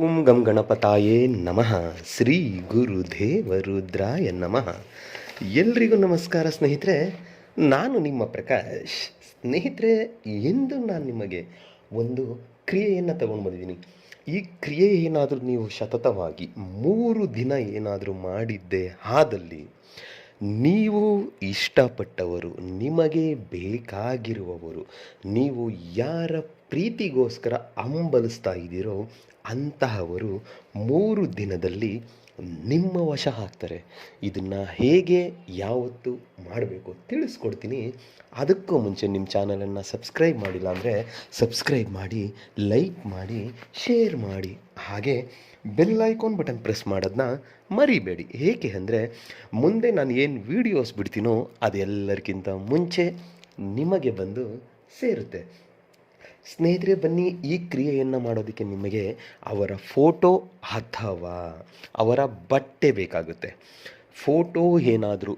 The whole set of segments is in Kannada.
ಓಂ ಗಂ ಗಣಪತಾಯೇ ನಮಃ. ಶ್ರೀ ಗುರುದೇವರುದ್ರಾಯ ನಮಃ. ಎಲ್ರಿಗೂ ನಮಸ್ಕಾರ ಸ್ನೇಹಿತರೆ. ನಾನು ನಿಮ್ಮ ಪ್ರಕಾಶ್. ಸ್ನೇಹಿತರೆ, ಎಂದು ನಾನು ನಿಮಗೆ ಒಂದು ಕ್ರಿಯೆಯನ್ನು ತಗೊಂಡು ಬಂದಿದ್ದೀನಿ. ಈ ಕ್ರಿಯೆ ಏನಾದರೂ ನೀವು ಸತತವಾಗಿ 3 ದಿನ ಏನಾದರೂ ಮಾಡಿದ್ದೆ ಆದಲ್ಲಿ ನೀವು ಇಷ್ಟಪಟ್ಟವರು, ನಿಮಗೆ ಬೇಕಾಗಿರುವವರು, ನೀವು ಯಾರ ಪ್ರೀತಿಗೋಸ್ಕರ ಹಂಬಲಿಸ್ತಾ ಇದ್ದೀರೋ ಅಂತಹವರು 3 ದಿನದಲ್ಲಿ ನಿಮ್ಮ ವಶ ಆಗ್ತಾರೆ. ಇದನ್ನು ಹೇಗೆ ಯಾವತ್ತು ಮಾಡಬೇಕು ತಿಳಿಸ್ಕೊಡ್ತೀನಿ. ಅದಕ್ಕೂ ಮುಂಚೆ ನಿಮ್ಮ ಚಾನಲನ್ನು ಸಬ್ಸ್ಕ್ರೈಬ್ ಮಾಡಿಲ್ಲ ಅಂದರೆ ಸಬ್ಸ್ಕ್ರೈಬ್ ಮಾಡಿ, ಲೈಕ್ ಮಾಡಿ, ಶೇರ್ ಮಾಡಿ, ಹಾಗೆ ಬೆಲ್ ಐಕಾನ್ ಬಟನ್ ಪ್ರೆಸ್ ಮಾಡೋದನ್ನ ಮರಿಬೇಡಿ. ಏಕೆ ಅಂದರೆ ಮುಂದೆ ನಾನು ಏನು ವೀಡಿಯೋಸ್ ಬಿಡ್ತೀನೋ ಅದೆಲ್ಲರಿಗಿಂತ ಮುಂಚೆ ನಿಮಗೆ ಬಂದು ಸೇರುತ್ತೆ. ಸ್ನೇಹಿತರೆ, ಬನ್ನಿ, ಈ ಕ್ರಿಯೆಯನ್ನು ಮಾಡೋದಕ್ಕೆ ನಿಮಗೆ ಅವರ ಫೋಟೋ ಅಥವಾ ಅವರ ಬಟ್ಟೆ ಬೇಕಾಗುತ್ತೆ. ಫೋಟೋ ಏನಾದರೂ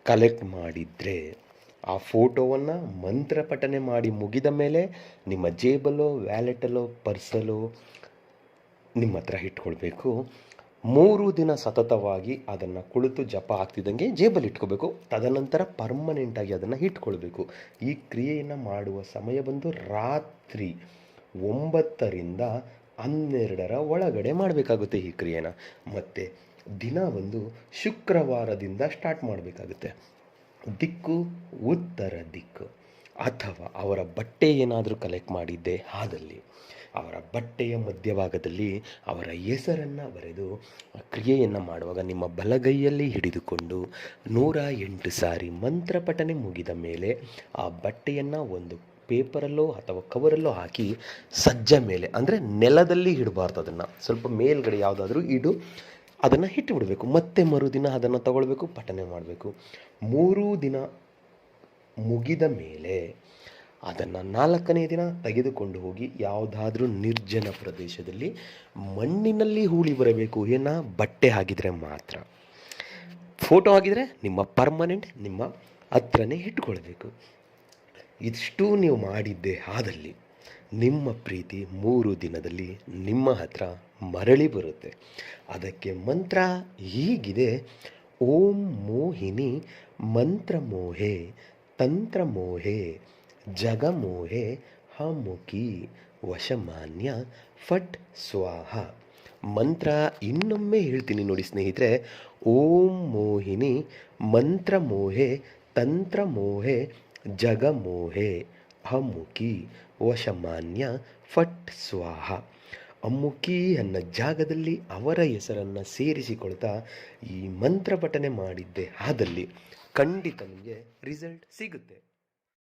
ಕಲೆಕ್ಟ್ ಮಾಡಿದರೆ ಆ ಫೋಟೋವನ್ನು ಮಂತ್ರ ಪಠನೆ ಮಾಡಿ ಮುಗಿದ ಮೇಲೆ ನಿಮ್ಮ ಜೇಬಲ್ಲೋ, ವ್ಯಾಲೆಟಲ್ಲೋ, ಪರ್ಸಲ್ಲೋ ನಿಮ್ಮ ಹತ್ರ ಇಟ್ಕೊಳ್ಬೇಕು. 3 ದಿನ ಸತತವಾಗಿ ಅದನ್ನು ಕುಳಿತು ಜಪ ಆಗ್ತಿದ್ದಂಗೆ ಜೇಬಲ್ಲಿ ಇಟ್ಕೋಬೇಕು. ತದನಂತರ ಪರ್ಮನೆಂಟಾಗಿ ಅದನ್ನು ಇಟ್ಕೊಳ್ಬೇಕು. ಈ ಕ್ರಿಯೆಯನ್ನು ಮಾಡುವ ಸಮಯ ಬಂದು ರಾತ್ರಿ 9ರಿಂದ 12ರ ಒಳಗಡೆ ಮಾಡಬೇಕಾಗುತ್ತೆ ಈ ಕ್ರಿಯೆನ. ಮತ್ತು ದಿನ ಒಂದು ಶುಕ್ರವಾರದಿಂದ ಸ್ಟಾರ್ಟ್ ಮಾಡಬೇಕಾಗುತ್ತೆ. ದಿಕ್ಕು ಉತ್ತರ ದಿಕ್ಕು. ಅಥವಾ ಅವರ ಬಟ್ಟೆ ಏನಾದರೂ ಕಲೆಕ್ಟ್ ಮಾಡಿದ್ದೆ ಆದಲ್ಲಿ ಅವರ ಬಟ್ಟೆಯ ಮಧ್ಯಭಾಗದಲ್ಲಿ ಅವರ ಹೆಸರನ್ನು ಬರೆದು ಕ್ರಿಯೆಯನ್ನು ಮಾಡುವಾಗ ನಿಮ್ಮ ಬಲಗೈಯಲ್ಲಿ ಹಿಡಿದುಕೊಂಡು 108 ಸಾರಿ ಮಂತ್ರ ಪಠನೆ ಮುಗಿದ ಮೇಲೆ ಆ ಬಟ್ಟೆಯನ್ನು ಒಂದು ಪೇಪರಲ್ಲೋ ಅಥವಾ ಕವರಲ್ಲೋ ಹಾಕಿ ಸಜ್ಜ ಮೇಲೆ, ಅಂದರೆ ನೆಲದಲ್ಲಿ ಇಡಬಾರ್ದು, ಅದನ್ನು ಸ್ವಲ್ಪ ಮೇಲ್ಗಡೆ ಯಾವುದಾದ್ರೂ ಇಡು, ಅದನ್ನು ಇಟ್ಟುಬಿಡಬೇಕು. ಮತ್ತೆ ಮರುದಿನ ಅದನ್ನು ತಗೊಳ್ಬೇಕು, ಪಠನೆ ಮಾಡಬೇಕು. 3 ದಿನ ಮುಗಿದ ಮೇಲೆ ಅದನ್ನು 4ನೇ ದಿನ ತೆಗೆದುಕೊಂಡು ಹೋಗಿ ಯಾವುದಾದ್ರೂ ನಿರ್ಜನ ಪ್ರದೇಶದಲ್ಲಿ ಮಣ್ಣಿನಲ್ಲಿ ಹೂಳಿ ಬರಬೇಕು. ಬಟ್ಟೆ ಆಗಿದ್ರೆ ಮಾತ್ರ. ಫೋಟೋ ಆಗಿದ್ರೆ ನಿಮ್ಮ ಪರ್ಮನೆಂಟ್ ನಿಮ್ಮ ಹತ್ರನೇ ಇಟ್ಕೊಳ್ಬೇಕು. ಇಷ್ಟು ನೀವು ಮಾಡಿದ್ದೆ ಆದಲ್ಲಿ ನಿಮ್ಮ ಪ್ರೀತಿ 3 ದಿನದಲ್ಲಿ ನಿಮ್ಮ ಹತ್ರ ಮರಳಿ ಬರುತ್ತೆ. ಅದಕ್ಕೆ ಮಂತ್ರ ಹೀಗಿದೆ: ಓಂ ಮೋಹಿನಿ ಮಂತ್ರಮೋಹೆ ತಂತ್ರಮೋಹೆ ಜಗಮೋಹೆ ಹಮುಖಿ ವಶಮಾನ್ಯ ಫಟ್ ಸ್ವಾಹ. ಮಂತ್ರ ಇನ್ನೊಮ್ಮೆ ಹೇಳ್ತೀನಿ ನೋಡಿ ಸ್ನೇಹಿತರೆ. ಓಂ ಮೋಹಿನಿ ಮಂತ್ರಮೋಹೆ ತಂತ್ರಮೋಹೆ ಜಗಮೋಹೆ ಹಮುಖಿ ವಶಮಾನ್ಯ ಫಟ್ ಸ್ವಾಹ. ಅಮ್ಮುಖಿ ಅನ್ನೋ ಜಾಗದಲ್ಲಿ ಅವರ ಹೆಸರನ್ನು ಸೇರಿಸಿಕೊಳ್ತಾ ಈ ಮಂತ್ರ ಪಠನೆ ಮಾಡಿದ್ದೆ ಆದಲ್ಲಿ ಖಂಡಿತ ನಿಮಗೆ ರಿಸಲ್ಟ್ ಸಿಗುತ್ತೆ.